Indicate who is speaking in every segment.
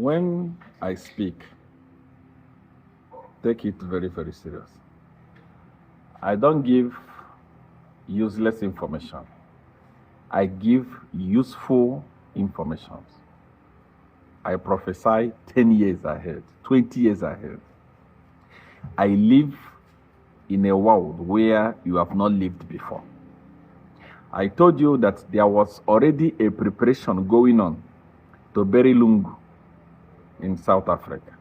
Speaker 1: When I speak, take it very, very serious. I don't give useless information. I give useful information. I prophesy 10 years ahead, 20 years ahead. I live in a world where you have not lived before. I told you that there was already a preparation going on to bury Lungu in South Africa.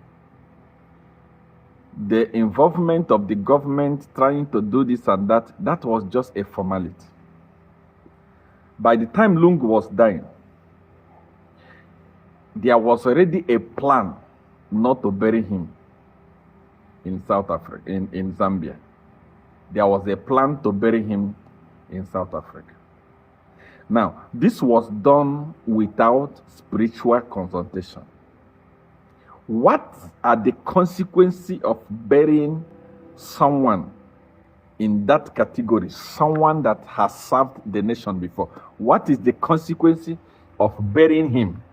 Speaker 1: The involvement of the government trying to do this and that was just a formality. By the time Lungu was dying, there was already a plan not to bury him in South Africa, in Zambia. There was a plan to bury him in South Africa. Now, this was done without spiritual consultation. What are the consequences of burying someone in that category, someone that has served the nation before? What is the consequence of burying him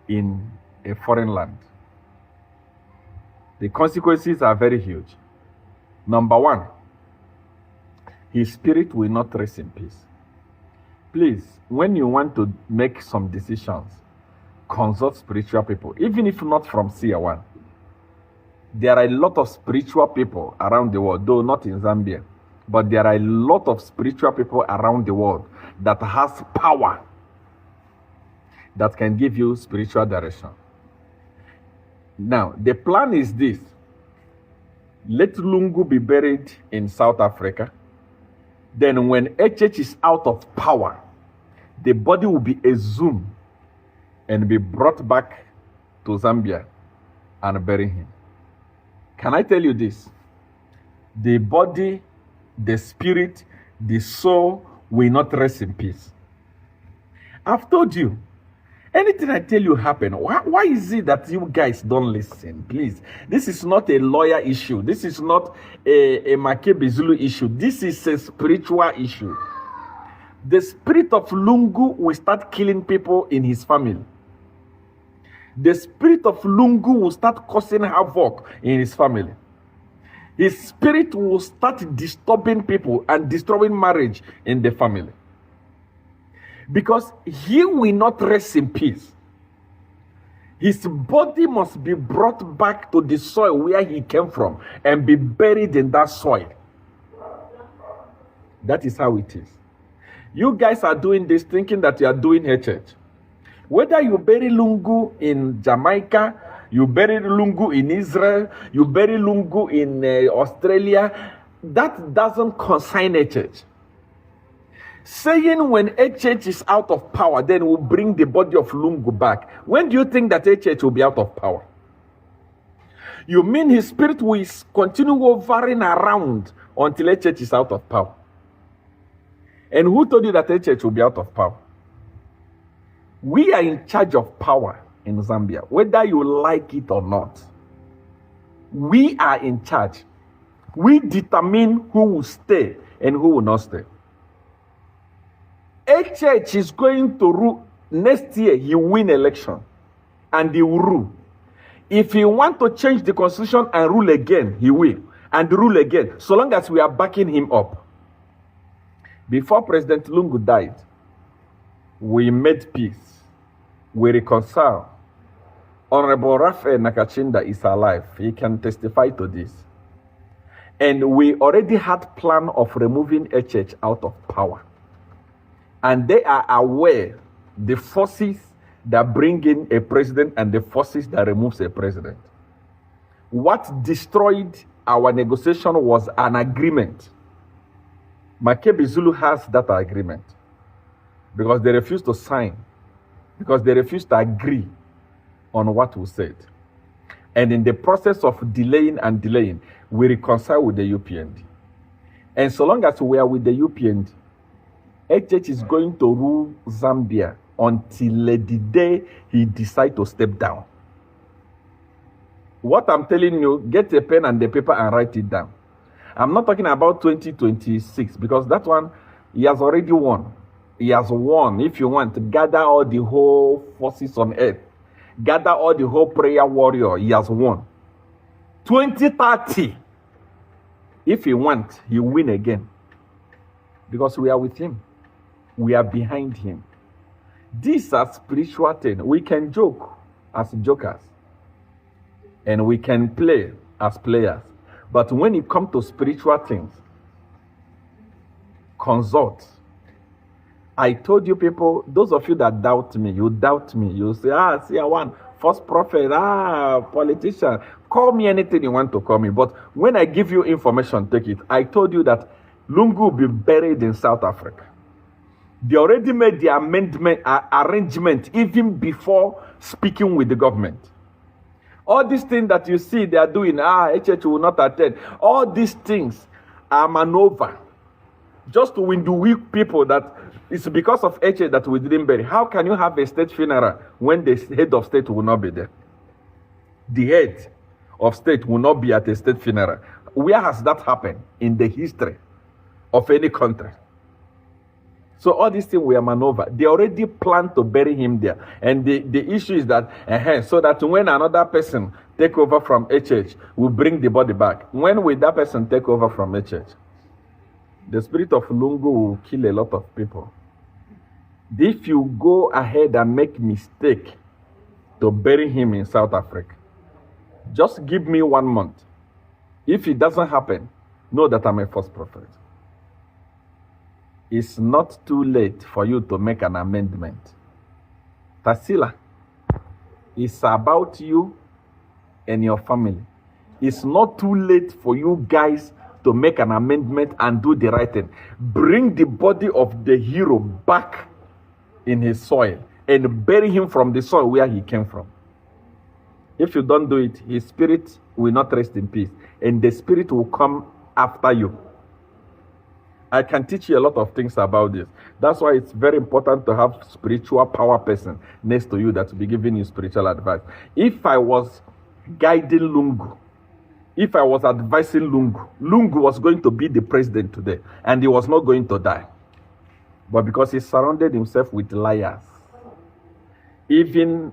Speaker 1: in a foreign land? The consequences are very huge. Number one, his spirit will not rest in peace. Please, when you want to make some decisions, consult spiritual people, even if not from Seer1. There are a lot of spiritual people around the world, though not in Zambia, but there are a lot of spiritual people around the world that has power that can give you spiritual direction. Now, the plan is this. Let Lungu be buried in South Africa. Then when HH is out of power, the body will be exhumed and be brought back to Zambia and bury him. Can I tell you this? The body, the spirit, the soul will not rest in peace. I've told you, anything I tell you happen. Why is it that you guys don't listen? Please, this is not a lawyer issue. This is not a Makebi Zulu issue. This is a spiritual issue. The spirit of Lungu will start killing people in his family. The spirit of Lungu will start causing havoc in his family. His spirit will start disturbing people and destroying marriage in the family. Because he will not rest in peace. His body must be brought back to the soil where he came from and be buried in that soil. That is how it is. You guys are doing this thinking that you are doing HH. Whether you bury Lungu in Jamaica, you bury Lungu in Israel, you bury Lungu in Australia, that doesn't concern HH. Saying when HH is out of power, then we'll bring the body of Lungu back. When do you think that HH will be out of power? You mean his spirit will continue hovering around until HH is out of power? And who told you that HH will be out of power? We are in charge of power in Zambia, whether you like it or not. We are in charge. We determine who will stay and who will not stay. HH is going to rule. Next year, he will win election and he will rule. If he want to change the constitution and rule again, he will. And rule again, so long as we are backing him up. Before President Lungu died, we made peace. We reconciled. Honorable Raphael Nakachinda is alive. He can testify to this. And we already had plan of removing HH out of power. And they are aware the forces that bring in a president and the forces that removes a president. What destroyed our negotiation was an agreement. Makebi Zulu has that agreement because they refused to sign, because they refused to agree on what we said. And in the process of delaying and delaying, we reconcile with the UPND. And so long as we are with the UPND, HH is going to rule Zambia until the day he decides to step down. What I'm telling you, get a pen and the paper and write it down. I'm not talking about 2026 because that one, he has already won. He has won. If you want to gather all the whole forces on earth gather all the whole prayer warrior, he has won. 2030, if he wants, he will win again. Because we are with him. We are behind him. These are spiritual things. We can joke as jokers. And we can play as players. But when it comes to spiritual things, consult. I told you people, those of you that doubt me, you say, Seer1, false prophet, politician. Call me anything you want to call me. But when I give you information, take it. I told you that Lungu will be buried in South Africa. They already made the arrangement even before speaking with the government. All these things that you see they are doing, HH will not attend. All these things are maneuver. Just to win the weak people that it's because of HH that we didn't bury. How can you have a state funeral when the head of state will not be there? The head of state will not be at a state funeral. Where has that happened in the history of any country? So all these things were maneuver. They already planned to bury him there. And the issue is that, so that when another person take over from HH, we bring the body back. When will that person take over from HH? The spirit of Lungu will kill a lot of people. If you go ahead and make mistake to bury him in South Africa, just give me 1 month. If it doesn't happen, know that I'm a false prophet. It's not too late for you to make an amendment. Tasila, it's about you and your family. It's not too late for you guys to make an amendment and do the right thing. Bring the body of the hero back in his soil and bury him from the soil where he came from. If you don't do it, his spirit will not rest in peace, and the spirit will come after you. I can teach you a lot of things about this. That's why it's very important to have spiritual power person next to you that will be giving you spiritual advice. If I was guiding Lungu, if I was advising Lungu, Lungu was going to be the president today, and he was not going to die. But because he surrounded himself with liars, even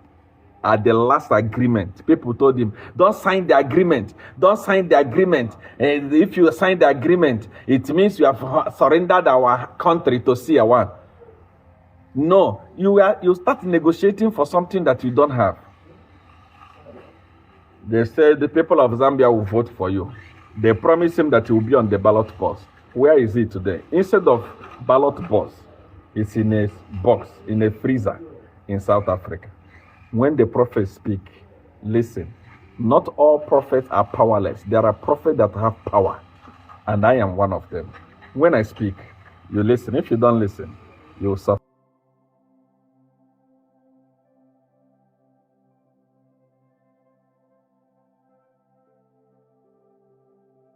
Speaker 1: at the last agreement, people told him, don't sign the agreement. Don't sign the agreement. And if you sign the agreement, it means you have surrendered our country to Seer1. No, you start negotiating for something that you don't have. They said the people of Zambia will vote for you. They promised him that he will be on the ballot post. Where is he today? Instead of ballot post, it's in a box, in a freezer in South Africa. When the prophets speak, listen. Not all prophets are powerless. There are prophets that have power, and I am one of them. When I speak, you listen. If you don't listen, you will suffer.